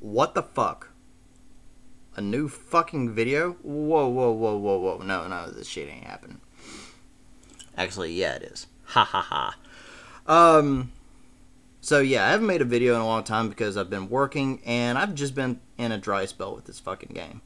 What the fuck? A new fucking video? Whoa, whoa, whoa, whoa, whoa. No, this shit ain't happening. Actually, yeah, it is. Ha ha ha. So yeah, I haven't made a video in a long time because I've been working and I've just been in a dry spell with this fucking game.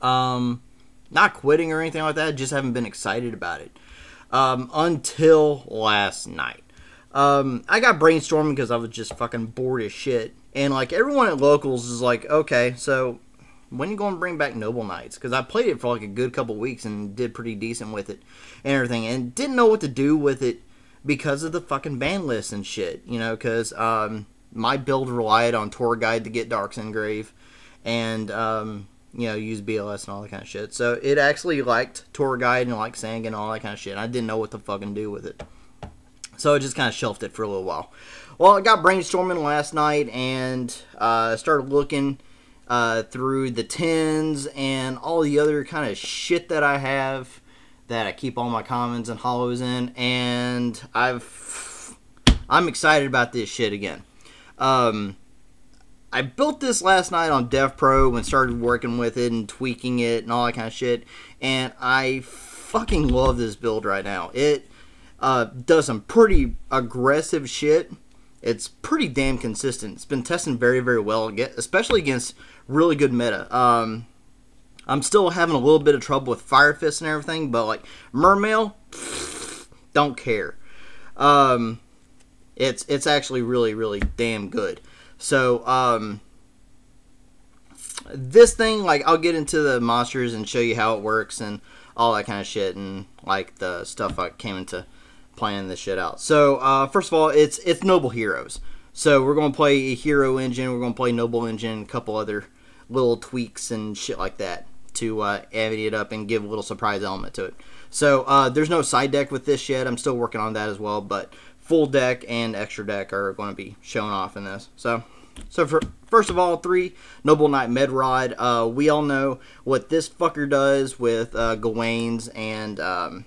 Not quitting or anything like that, just haven't been excited about it. Until last night. I got brainstorming because I was just fucking bored as shit. And like everyone at Locals is like, okay, so when are you going to bring back Noble Knights? Because I played it for like a good couple weeks and did pretty decent with it and everything. And didn't know what to do with it because of the fucking ban list and shit. You know, because my build relied on Tour Guide to get Darks Engrave. And, you know, use BLS and all that kind of shit. So it actually liked Tour Guide and liked Sang and all that kind of shit. I didn't know what to fucking do with it. So I just kind of shelved it for a little while. Well, I got brainstorming last night and started looking through the tins and all the other kind of shit that I have that I keep all my commons and hollows in. And I'm excited about this shit again. I built this last night on DevPro and started working with it and tweaking it and all that kind of shit. And I fucking love this build right now. It does some pretty aggressive shit. It's pretty damn consistent. It's been testing very, very well, especially against really good meta. I'm still having a little bit of trouble with Fire Fist and everything, but like Mermail, don't care. It's actually really, really damn good. So, this thing, like, I'll get into the monsters and show you how it works and all that kind of shit and, like, the stuff I came into playing this shit out. So, first of all, it's Noble Heroes. So, we're going to play a Hero engine, we're going to play Noble engine, a couple other little tweaks and shit like that to amp it up and give a little surprise element to it. So, there's no side deck with this yet. I'm still working on that as well, but full deck and extra deck are going to be shown off in this. So first of all, 3 Noble Knight Medraut. We all know what this fucker does with Gawayn's, and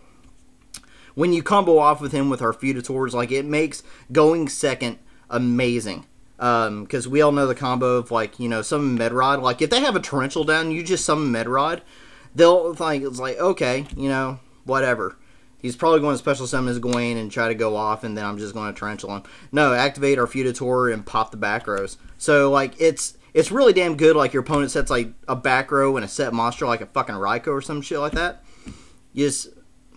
when you combo off with him with Arfeudutyrs, like, it makes going second amazing. Because we all know the combo of, like, you know, summon Medraut. Like, if they have a Torrential down, you just summon Medraut, they'll think it's like, okay, you know, whatever. He's probably going to special summon his Gawayn and try to go off, and then I'm just going to Torrential him. No, activate Arfeudutyr and pop the back rows. So, like, it's really damn good. Like, your opponent sets, like, a back row and a set monster, like a fucking Ryko or some shit like that. You just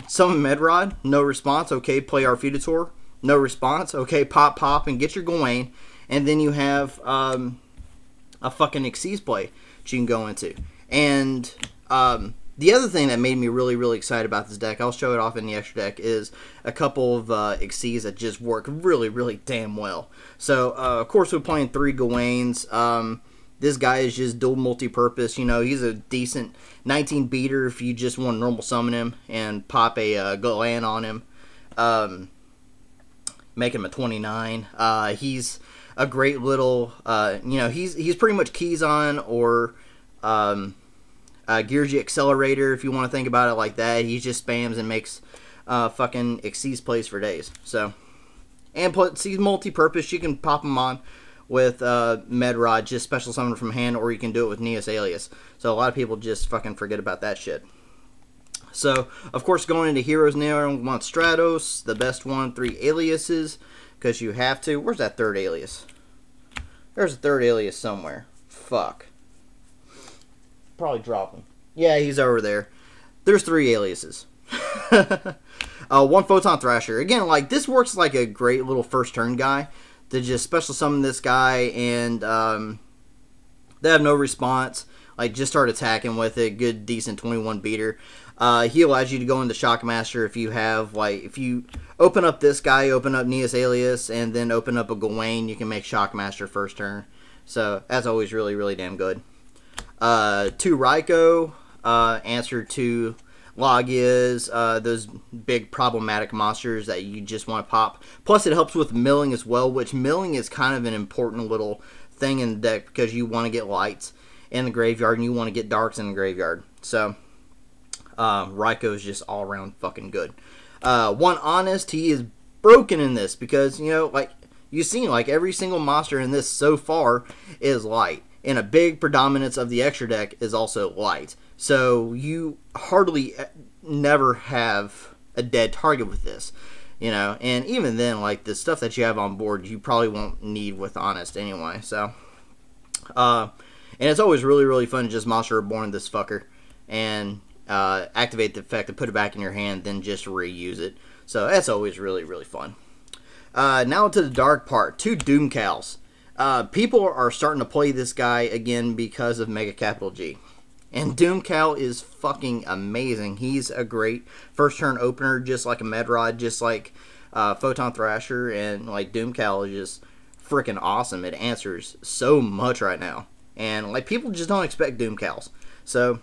summon Medraut, no response. Okay, play Arfeudutyr, no response. Okay, pop, and get your Gawayn. And then you have a fucking Xyz play that you can go into. And the other thing that made me really, really excited about this deck, I'll show it off in the extra deck, is a couple of Xyz that just work really, really damn well. So, of course, we're playing 3 Gawayns. This guy is just dual multi-purpose. You know, he's a decent 19 beater if you just want to normal summon him and pop a Gallatin on him. Make him a 29. He's a great little, you know, he's pretty much keys on or Geargy Accelerator, if you want to think about it like that. He just spams and makes fucking Xyz plays for days. So, and plus, he's multi-purpose. You can pop him on with Medraut, just special summon from hand, or you can do it with Neos Alius. So a lot of people just fucking forget about that shit. So, of course, going into Heroes now, we want Stratos, the best one, 3 aliases, because you have to. Where's that third alias? There's a third alias somewhere. Fuck. Probably drop him. Yeah, he's over there. There's 3 aliases. 1 Photon Thrasher. Again, like, this works like a great little first turn guy to just special summon this guy, and they have no response. Like, just start attacking with it. Good, decent 21 beater. He allows you to go into Shockmaster if you have, like, if you open up this guy, open up Neos Alius, and then open up a Gawayn, you can make Shockmaster first turn. So, that's always really, really damn good. 2 Ryko, answer to Logias, those big problematic monsters that you just want to pop. Plus, it helps with milling as well, which milling is kind of an important little thing in the deck because you want to get lights in the graveyard and you want to get darks in the graveyard. So, Ryko is just all around fucking good. 1 Honest, he is broken in this because, you know, like, you've seen like every single monster in this so far is light, and a big predominance of the extra deck is also light. So you hardly never have a dead target with this, you know. And even then, like the stuff that you have on board, you probably won't need with Honest anyway. So, and it's always really, really fun to just Monster Reborn this fucker and activate the effect and put it back in your hand, then just reuse it. So that's always really, really fun. Now to the dark part, 2 Doomcals. People are starting to play this guy again because of Mega Capital G. And Doomcal is fucking amazing. He's a great first turn opener, just like a Medraut, just like Photon Thrasher, and like Doomcal is just freaking awesome. It answers so much right now. And like people just don't expect Doomcals. So,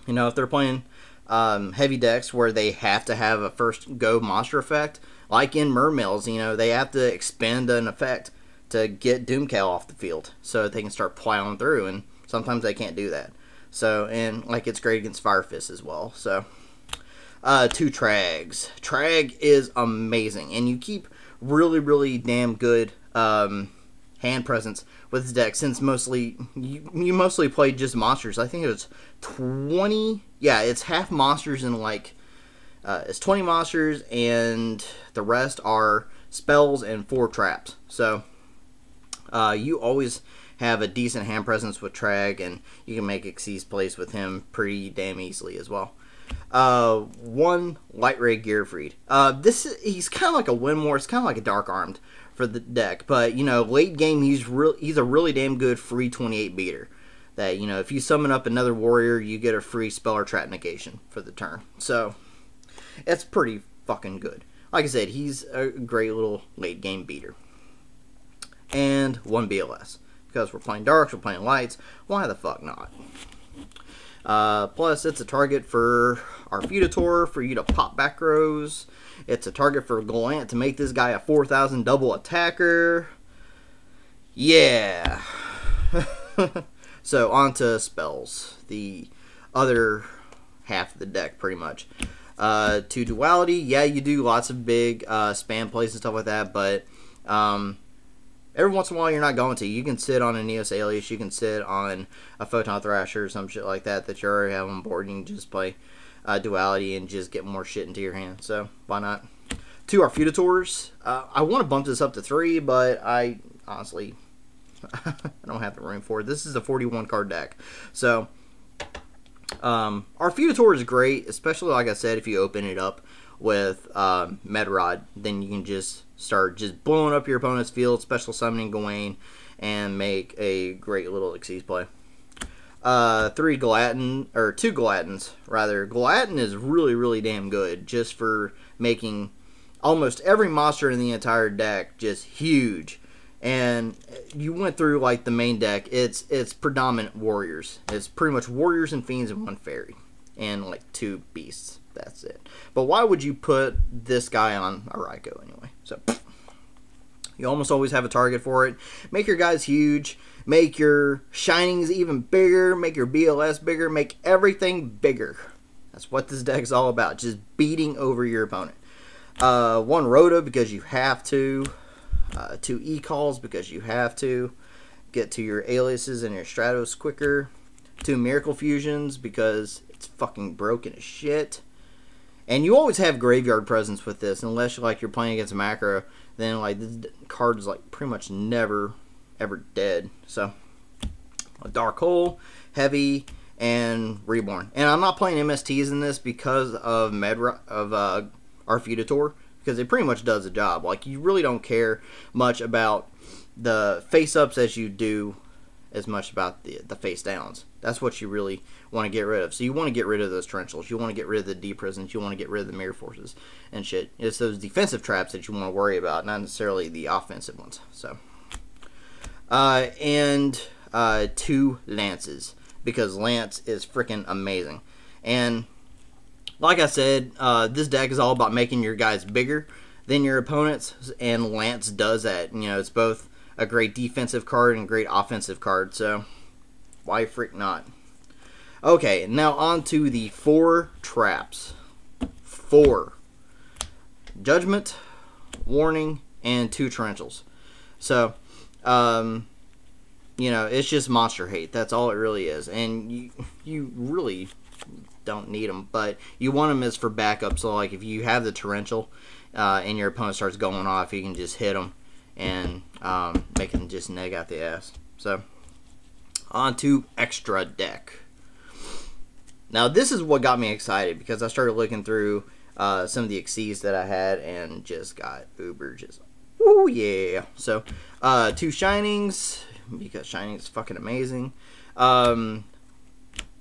you know, if they're playing heavy decks where they have to have a first go monster effect, like in Mermills, you know, they have to expend an effect to get Doomcal off the field so they can start plowing through, and sometimes they can't do that. So, and like it's great against Fire Fist as well. So, 2 Trags. Trag is amazing, and you keep really, really damn good hand presence with this deck, since mostly you mostly play just monsters. I think it was 20. Yeah, it's half monsters and like it's 20 monsters, and the rest are spells and 4 traps. So you always have a decent hand presence with Trag, and you can make Xyz plays with him pretty damn easily as well. 1 Lightray Gearfried. He's kind of like a Winmore. It's kind of like a Dark Armed for the deck, but you know, late game he's a really damn good free 28 beater. That, you know, if you summon up another warrior, you get a free spell or trap negation for the turn. So it's pretty fucking good. Like I said, he's a great little late game beater. And 1 BLS. Because we're playing darks, we're playing lights, why the fuck not? Plus, it's a target for Arfeudutyr for you to pop back rows. It's a target for Gawayn to make this guy a 4,000 double attacker. Yeah. So, on to spells. The other half of the deck, pretty much. To Duality, yeah, you do lots of big spam plays and stuff like that, but every once in a while, you're not going to. You can sit on a Neos Alius. You can sit on a Photon Thrasher or some shit like that you already have on board. You can just play Duality and just get more shit into your hand. So, why not? 2 Arfeudutyrs. I want to bump this up to 3, but I honestly I don't have the room for it. This is a 41 card deck. So, Arfeudutyr is great, especially, like I said, if you open it up with Medraut, then you can just start just blowing up your opponent's field, special summoning Gawayn, and make a great little Xyz play. 2 Gallatins, rather. Gallatin is really, really damn good, just for making almost every monster in the entire deck just huge. And you went through like the main deck, it's predominant warriors. It's pretty much warriors and fiends and 1 fairy. And like 2 beasts. That's it. But why would you put this guy on a Ryko anyway? So, you almost always have a target for it. Make your guys huge. Make your shinings even bigger. Make your BLS bigger. Make everything bigger. That's what this deck is all about. Just beating over your opponent. 1 Rhoda because you have to. 2 E-calls because you have to. Get to your Aliuses and your Stratos quicker. 2 Miracle Fusions because it's fucking broken as shit. And you always have graveyard presence with this, unless you're playing against a macro. Then like this card is like pretty much never ever dead. So a Dark Hole, Heavy, and Reborn. And I'm not playing MSTs in this because of Arfeudutyr, because it pretty much does the job. Like, you really don't care much about the face ups as you do as much about the face downs. That's what you really want to get rid of. So you want to get rid of those torrentials. You want to get rid of the D-prisons. You want to get rid of the mirror forces and shit. It's those defensive traps that you want to worry about, not necessarily the offensive ones. So, and 2 lances, because lance is freaking amazing. And like I said, this deck is all about making your guys bigger than your opponents, and lance does that. You know, it's both a great defensive card and a great offensive card, so why freak not? Okay, now on to the 4 traps. 4. Judgment, Warning, and 2 Torrentials. So, you know, it's just monster hate. That's all it really is. And you really don't need them, but you want them as for backup. So, like, if you have the Torrential and your opponent starts going off, you can just hit them and make them just neg out the ass. So, on to extra deck. Now, this is what got me excited, because I started looking through some of the Xyz that I had and just got uber just, ooh, yeah. So, 2 Shinings, because Shining is fucking amazing. 1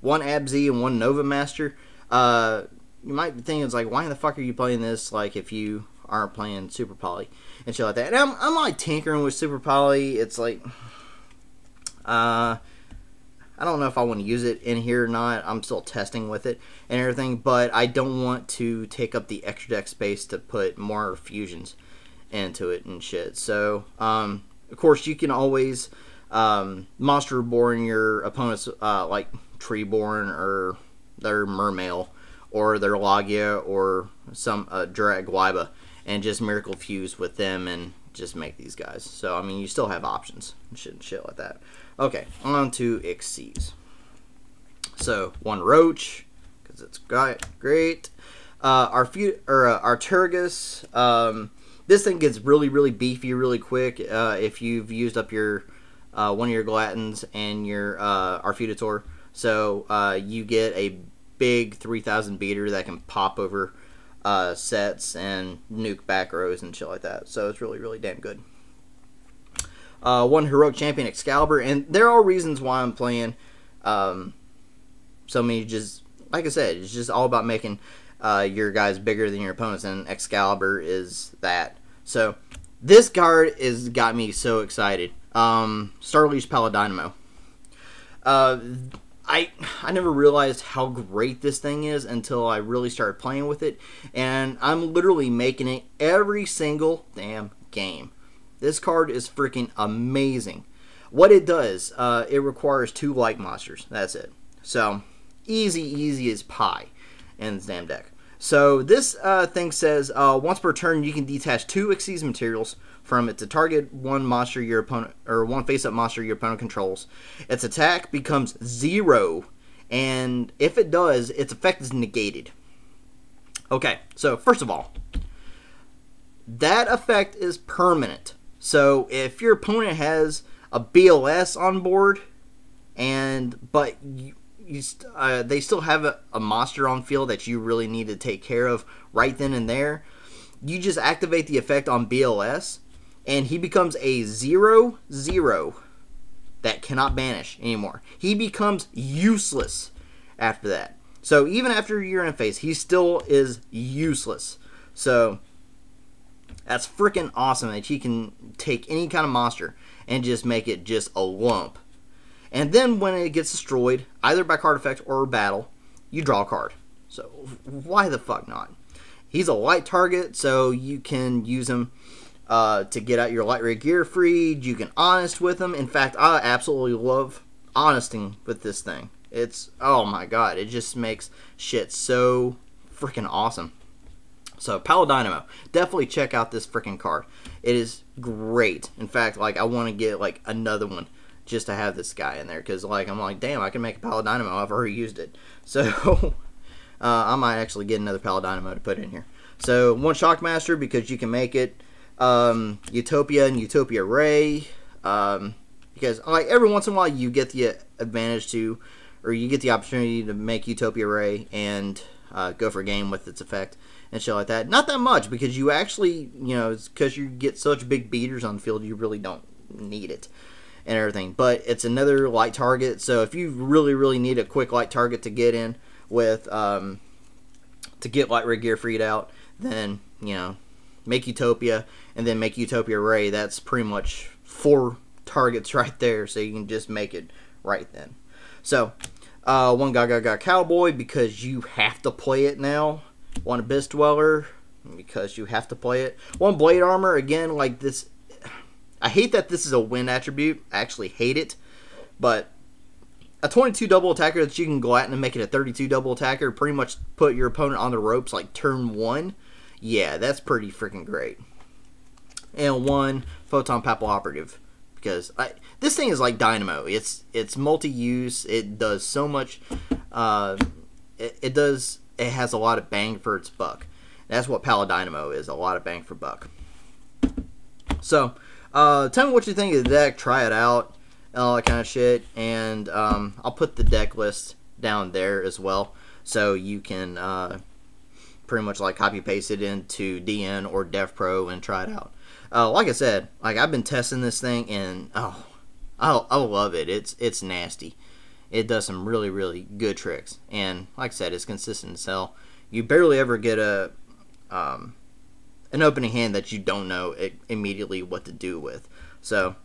Abz and 1 Nova Master. You might be thinking, it's like, why the fuck are you playing this, like, if you aren't playing Super Poly and shit like that? And I'm like tinkering with Super Poly. It's like, I don't know if I want to use it in here or not. I'm still testing with it and everything, but I don't want to take up the extra deck space to put more fusions into it and shit. So, of course, you can always monster reborn your opponent's like Treeborn or their Mermail or their Logia or some Tragoedia, and just miracle fuse with them and just make these guys. So, I mean, you still have options and shit like that. Okay, on to Xyz. So, 1 Roach, because it's great. Artorigus. This thing gets really, really beefy really quick if you've used up your one of your Gallatins and your Arfeudutyr. So, you get a big 3000 beater that can pop over sets and nuke back rows and shit like that. So, it's really, really damn good. 1 Heroic Champion Excalibur, and there are reasons why I'm playing so many. Just like I said, it's just all about making your guys bigger than your opponents, and Excalibur is that. So this card is got me so excited. Starliege Paladynamo. I never realized how great this thing is until I really started playing with it, and I'm literally making it every single damn game. This card is freaking amazing. What it does, it requires 2 light monsters. That's it. So, easy as pie in this damn deck. So, this thing says, once per turn, you can detach 2 Xyz materials from it to target 1 monster your opponent, or 1 face-up monster your opponent controls. Its attack becomes 0, and if it does, its effect is negated. Okay, so first of all, that effect is permanent. So if your opponent has a BLS on board, but they still have a monster on field that you really need to take care of right then and there, you just activate the effect on BLS, and he becomes a 0/0 that cannot banish anymore. He becomes useless after that. So even after you're in phase, he still is useless. So that's freaking awesome that he can take any kind of monster and just make it just a lump. And then when it gets destroyed, either by card effect or battle, you draw a card. So why the fuck not? He's a light target, so you can use him to get out your Lightray Gearfried. You can honest with him. In fact, I absolutely love honesting with this thing. It's, oh my god, it just makes shit so freaking awesome. So, Paladynamo, definitely check out this freaking card. It is great. In fact, like, I want to get, like, another one just to have this guy in there. Because, like, I'm like, damn, I can make a Paladynamo. I've already used it. So, I might actually get another Paladynamo to put in here. So, 1 Shockmaster, because you can make it. Utopia and Utopia Ray. Because, like, every once in a while you get the advantage to, or you get the opportunity to make Utopia Ray and go for a game with its effect and shit like that. Not that much, because you actually, you know, it's because you get such big beaters on the field, you really don't need it and everything. But it's another light target, so if you really, really need a quick light target to get in with, to get Lightray Gearfried out, then, you know, make Utopia, and then make Utopia Ray. That's pretty much 4 targets right there, so you can just make it right then. So, 1 Gaga Cowboy, because you have to play it now. 1 Abyss Dweller, because you have to play it. 1 Blade Armor, again, like this. I hate that this is a win attribute. I actually hate it. But a 22 double attacker that you can go out and make it a 32 double attacker, pretty much put your opponent on the ropes like turn 1. Yeah, that's pretty freaking great. and 1 Photon Papal Operative, because this thing is like dynamo. It's multi-use. It does so much. It has a lot of bang for its buck. That's what Paladynamo is, a lot of bang for buck. So, tell me what you think of the deck. Try it out, all that kind of shit. And I'll put the deck list down there as well, so you can pretty much like copy paste it into DN or DevPro and try it out. Like I said, like I've been testing this thing, and I love it. It's nasty. It does some really, really good tricks, and like I said, it's consistent to sell. You barely ever get an opening hand that you don't know immediately what to do with. So,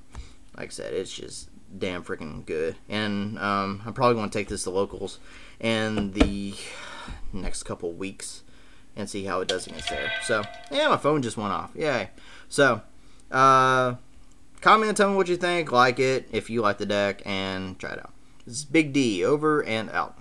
like I said, it's just damn freaking good. And I'm probably going to take this to locals in the next couple weeks and see how it does against there. So, yeah, my phone just went off. Yay. So, comment and tell me what you think. Like it if you like the deck, and try it out. This is Big D, over and out.